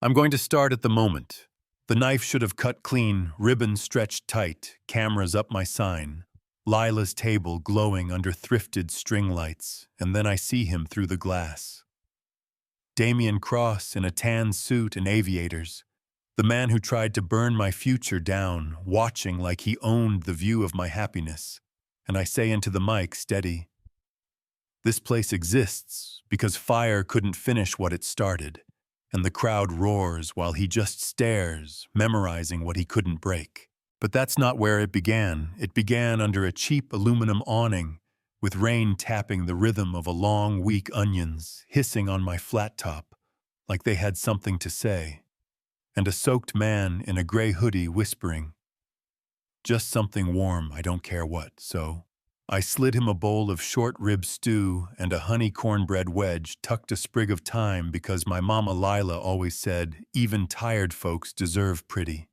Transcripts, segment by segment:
I'm going to start at the moment. The knife should have cut clean, ribbon stretched tight, cameras up my sign. Lila's table glowing under thrifted string lights, and then I see him through the glass. Damian Cross in a tan suit and aviators. The man who tried to burn my future down, watching like he owned the view of my happiness. And I say into the mic, steady, "This place exists because fire couldn't finish what it started." And the crowd roars while he just stares, memorizing what he couldn't break. But that's not where it began. It began under a cheap aluminum awning, with rain tapping the rhythm of a long, weak onions, hissing on my flat top, like they had something to say. And a soaked man in a gray hoodie whispering, "Just something warm, I don't care what," so I slid him a bowl of short rib stew and a honey cornbread wedge, tucked a sprig of thyme because my mama Lila always said, even tired folks deserve pretty.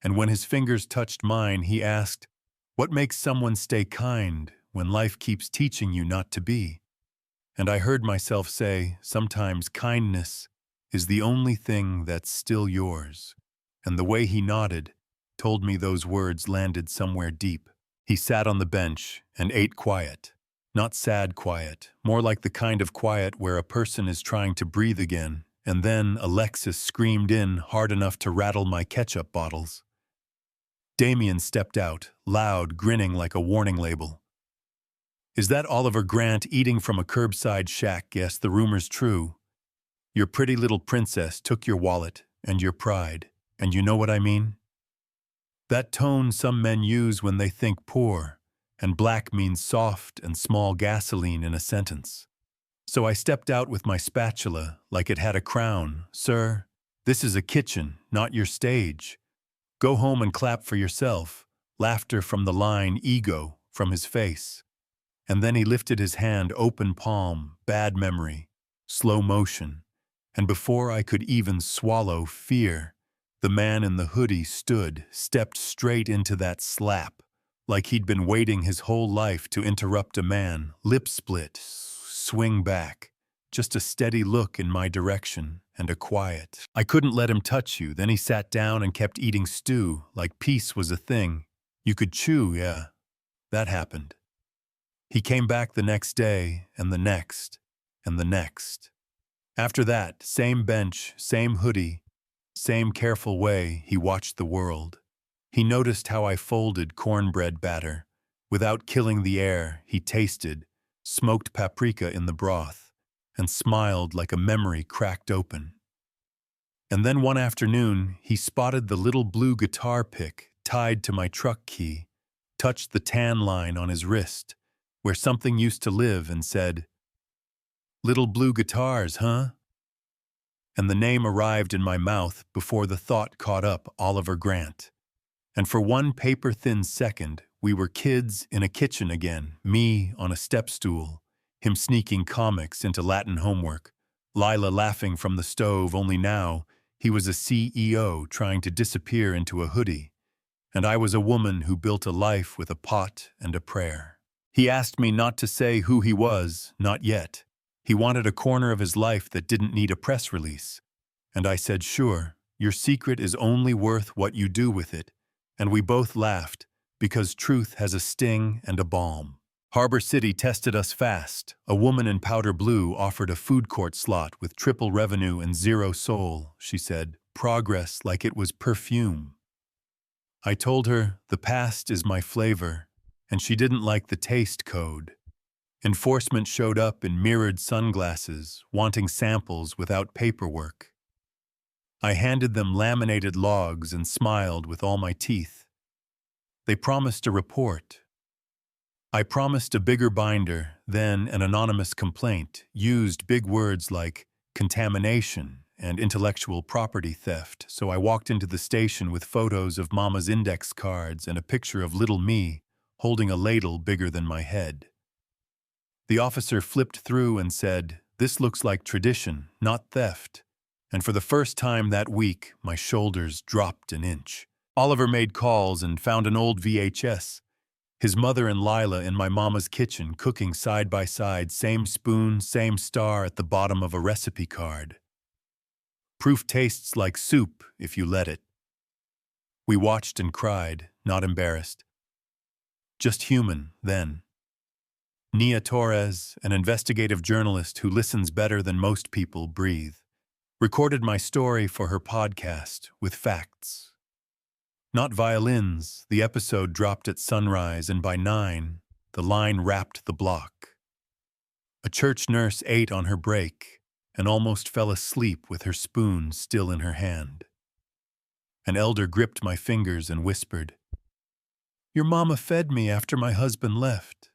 And when his fingers touched mine, he asked, "What makes someone stay kind when life keeps teaching you not to be?" And I heard myself say, sometimes kindness is the only thing that's still yours. And the way he nodded told me those words landed somewhere deep. He sat on the bench and ate quiet. Not sad quiet, more like the kind of quiet where a person is trying to breathe again, and then Alexis screamed in hard enough to rattle my ketchup bottles. Damien stepped out, loud, grinning like a warning label. "Is that Oliver Grant eating from a curbside shack? Yes, the rumor's true. Your pretty little princess took your wallet and your pride, and you know what I mean? That tone some men use when they think poor, and black means soft and small gasoline in a sentence. So I stepped out with my spatula like it had a crown. Sir, this is a kitchen, not your stage. Go home and clap for yourself." Laughter from the line, ego from his face. And then he lifted his hand, open palm, bad memory, slow motion. And before I could even swallow fear, the man in the hoodie stepped straight into that slap, like he'd been waiting his whole life to interrupt a man, lip split, swing back, just a steady look in my direction, and a quiet, "I couldn't let him touch you." Then he sat down and kept eating stew, like peace was a thing. You could chew, yeah. That happened. He came back the next day, and the next, and the next. After that, same bench, same hoodie, same careful way he watched the world. He noticed how I folded cornbread batter. Without killing the air, he tasted, smoked paprika in the broth, and smiled like a memory cracked open. And then one afternoon, he spotted the little blue guitar pick tied to my truck key, touched the tan line on his wrist, where something used to live, and said, "Little blue guitars, huh?" And the name arrived in my mouth before the thought caught up, Oliver Grant. And for one paper-thin second, we were kids in a kitchen again, me on a step stool, him sneaking comics into Latin homework, Lila laughing from the stove, only now he was a CEO trying to disappear into a hoodie, and I was a woman who built a life with a pot and a prayer. He asked me not to say who he was, not yet. He wanted a corner of his life that didn't need a press release. And I said, "Sure, your secret is only worth what you do with it." And we both laughed, because truth has a sting and a balm. Harbor City tested us fast. A woman in powder blue offered a food court slot with triple revenue and zero soul, she said, progress like it was perfume. I told her the past is my flavor, and she didn't like the taste code. Enforcement showed up in mirrored sunglasses, wanting samples without paperwork. I handed them laminated logs and smiled with all my teeth. They promised a report. I promised a bigger binder, then an anonymous complaint, used big words like contamination and intellectual property theft, so I walked into the station with photos of Mama's index cards and a picture of little me holding a ladle bigger than my head. The officer flipped through and said, "This looks like tradition, not theft." And for the first time that week, my shoulders dropped an inch. Oliver made calls and found an old VHS. His mother and Lila in my mama's kitchen, cooking side by side, same spoon, same star at the bottom of a recipe card. Proof tastes like soup if you let it. We watched and cried, not embarrassed. Just human, then. Nia Torres, an investigative journalist who listens better than most people breathe, recorded my story for her podcast with facts. Not violins, the episode dropped at sunrise, and by 9, the line wrapped the block. A church nurse ate on her break and almost fell asleep with her spoon still in her hand. An elder gripped my fingers and whispered, "Your mama fed me after my husband left."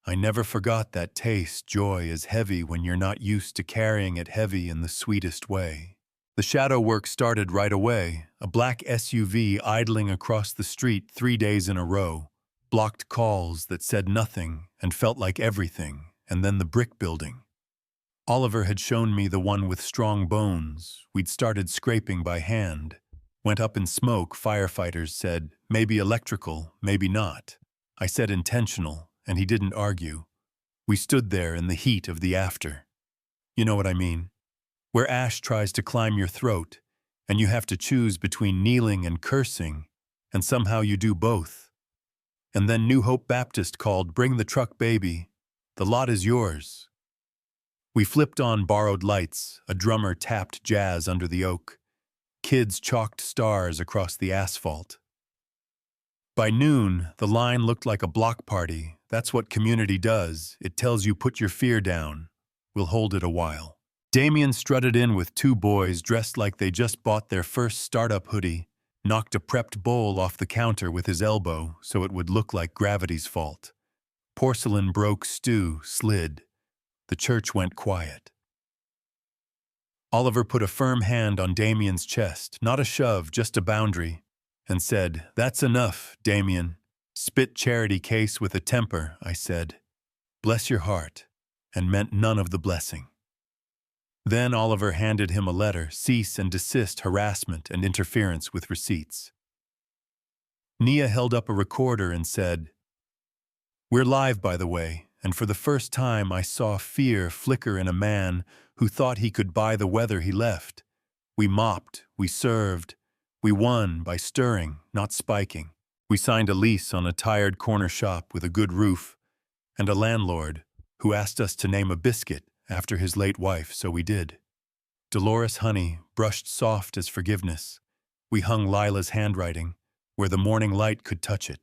I never forgot that taste. Joy is heavy when you're not used to carrying it heavy in the sweetest way. The shadow work started right away. A black SUV idling across the street 3 days in a row, blocked calls that said nothing and felt like everything, and then the brick building. Oliver had shown me the one with strong bones. We'd started scraping by hand. Went up in smoke, firefighters said, maybe electrical, maybe not. I said intentional, and he didn't argue. We stood there in the heat of the after. You know what I mean? Where ash tries to climb your throat, and you have to choose between kneeling and cursing, and somehow you do both. And then New Hope Baptist called, "Bring the truck, baby. The lot is yours." We flipped on borrowed lights. A drummer tapped jazz under the oak. Kids chalked stars across the asphalt. By noon, the line looked like a block party. That's what community does. It tells you put your fear down. We'll hold it a while. Damien strutted in with 2 boys dressed like they just bought their first startup hoodie, knocked a prepped bowl off the counter with his elbow so it would look like gravity's fault. Porcelain broke, stew slid. The church went quiet. Oliver put a firm hand on Damien's chest, not a shove, just a boundary, and said, "That's enough, Damien. Spit charity case with a temper," I said. "Bless your heart," and meant none of the blessing. Then Oliver handed him a letter, cease and desist harassment and interference with receipts. Nia held up a recorder and said, "We're live, by the way, and for the first time I saw fear flicker in a man who thought he could buy the weather he left. We mopped, we served, we won by stirring, not spiking. We signed a lease on a tired corner shop with a good roof, and a landlord who asked us to name a biscuit after his late wife, so we did. Dolores Honey, brushed soft as forgiveness. We hung Lila's handwriting, where the morning light could touch it.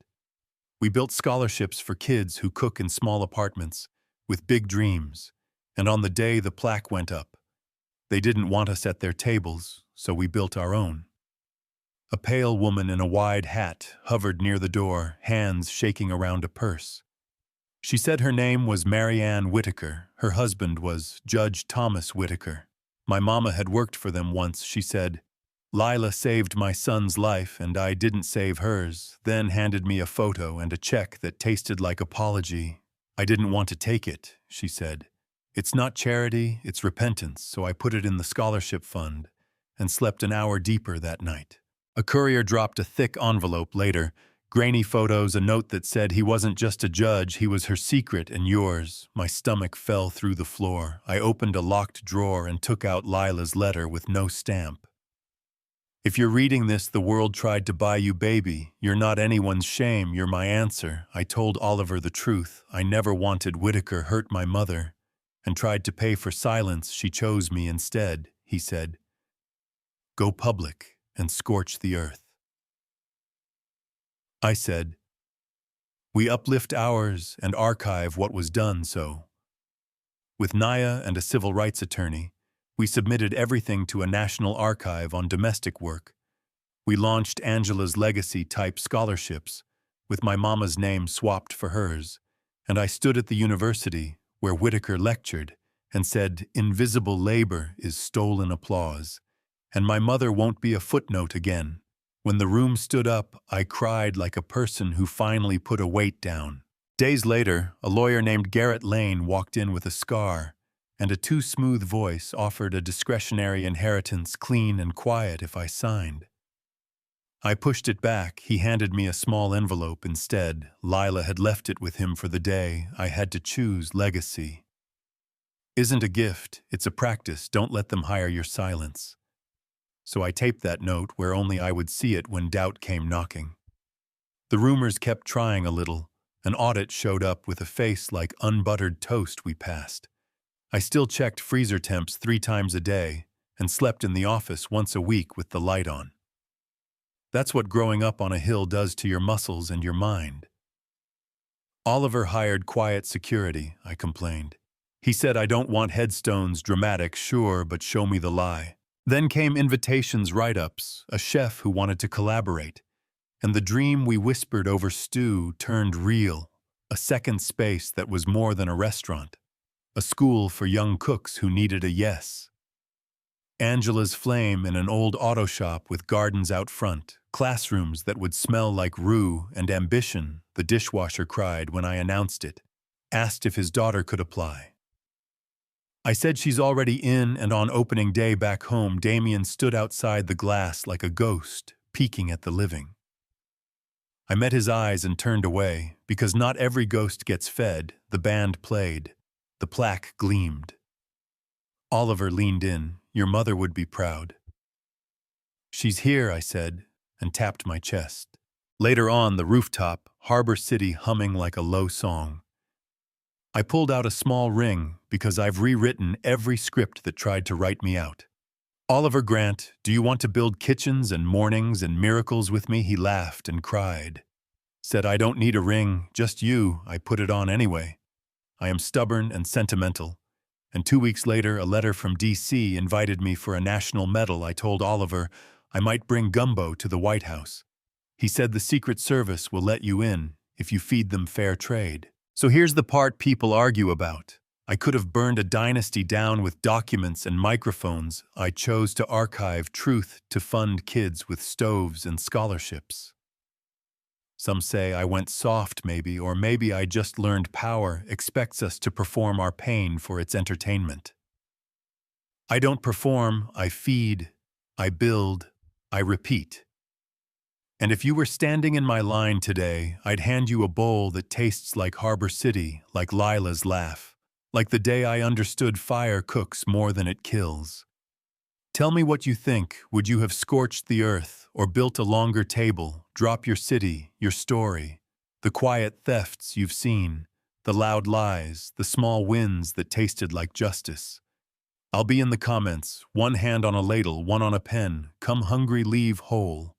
We built scholarships for kids who cook in small apartments, with big dreams, and on the day the plaque went up, they didn't want us at their tables, so we built our own. A pale woman in a wide hat hovered near the door, hands shaking around a purse. She said her name was Marianne Whitaker. Her husband was Judge Thomas Whitaker. My mama had worked for them once, she said. Lila saved my son's life, and I didn't save hers, then handed me a photo and a check that tasted like apology. I didn't want to take it, she said. It's not charity, it's repentance, so I put it in the scholarship fund and slept an hour deeper that night. A courier dropped a thick envelope later, grainy photos, a note that said he wasn't just a judge, he was her secret and yours. My stomach fell through the floor. I opened a locked drawer and took out Lila's letter with no stamp. If you're reading this, the world tried to buy you, baby. You're not anyone's shame, you're my answer. I told Oliver the truth. I never wanted Whitaker hurt my mother, and tried to pay for silence. She chose me instead, he said. Go public and scorch the earth. I said, we uplift ours and archive what was done, so. With Naya and a civil rights attorney, we submitted everything to a national archive on domestic work. We launched Angela's legacy-type scholarships, with my mama's name swapped for hers, and I stood at the university where Whitaker lectured and said, invisible labor is stolen applause, and my mother won't be a footnote again. When the room stood up, I cried like a person who finally put a weight down. Days later, a lawyer named Garrett Lane walked in with a scar, and a too-smooth voice offered a discretionary inheritance, clean and quiet, if I signed. I pushed it back. He handed me a small envelope instead. Lila had left it with him for the day. I had to choose legacy. Isn't a gift, it's a practice. Don't let them hire your silence. So I taped that note where only I would see it when doubt came knocking. The rumors kept trying a little. An audit showed up with a face like unbuttered toast we passed. I still checked freezer temps 3 times a day and slept in the office once a week with the light on. That's what growing up on a hill does to your muscles and your mind. Oliver hired quiet security, I complained. He said, I don't want headstones, dramatic, sure, but show me the lie. Then came invitations, write-ups, a chef who wanted to collaborate. And the dream we whispered over stew turned real, a second space that was more than a restaurant, a school for young cooks who needed a yes. Angela's flame in an old auto shop with gardens out front, classrooms that would smell like rue and ambition, the dishwasher cried when I announced it, asked if his daughter could apply. I said she's already in, and on opening day back home, Damien stood outside the glass like a ghost, peeking at the living. I met his eyes and turned away, because not every ghost gets fed. The band played. The plaque gleamed. Oliver leaned in. Your mother would be proud. She's here, I said, and tapped my chest. Later on, the rooftop, Harbor City humming like a low song. I pulled out a small ring because I've rewritten every script that tried to write me out. Oliver Grant, do you want to build kitchens and mornings and miracles with me? He laughed and cried. Said, I don't need a ring, just you. I put it on anyway. I am stubborn and sentimental. And 2 weeks later, a letter from D.C. invited me for a national medal. I told Oliver I might bring gumbo to the White House. He said the Secret Service will let you in if you feed them fair trade. So here's the part people argue about. I could have burned a dynasty down with documents and microphones. I chose to archive truth to fund kids with stoves and scholarships. Some say I went soft maybe, or maybe I just learned power expects us to perform our pain for its entertainment. I don't perform, I feed, I build, I repeat. And if you were standing in my line today, I'd hand you a bowl that tastes like Harbor City, like Lila's laugh, like the day I understood fire cooks more than it kills. Tell me what you think. Would you have scorched the earth or built a longer table? Drop your city, your story, the quiet thefts you've seen, the loud lies, the small wins that tasted like justice. I'll be in the comments, one hand on a ladle, one on a pen. Come hungry, leave whole.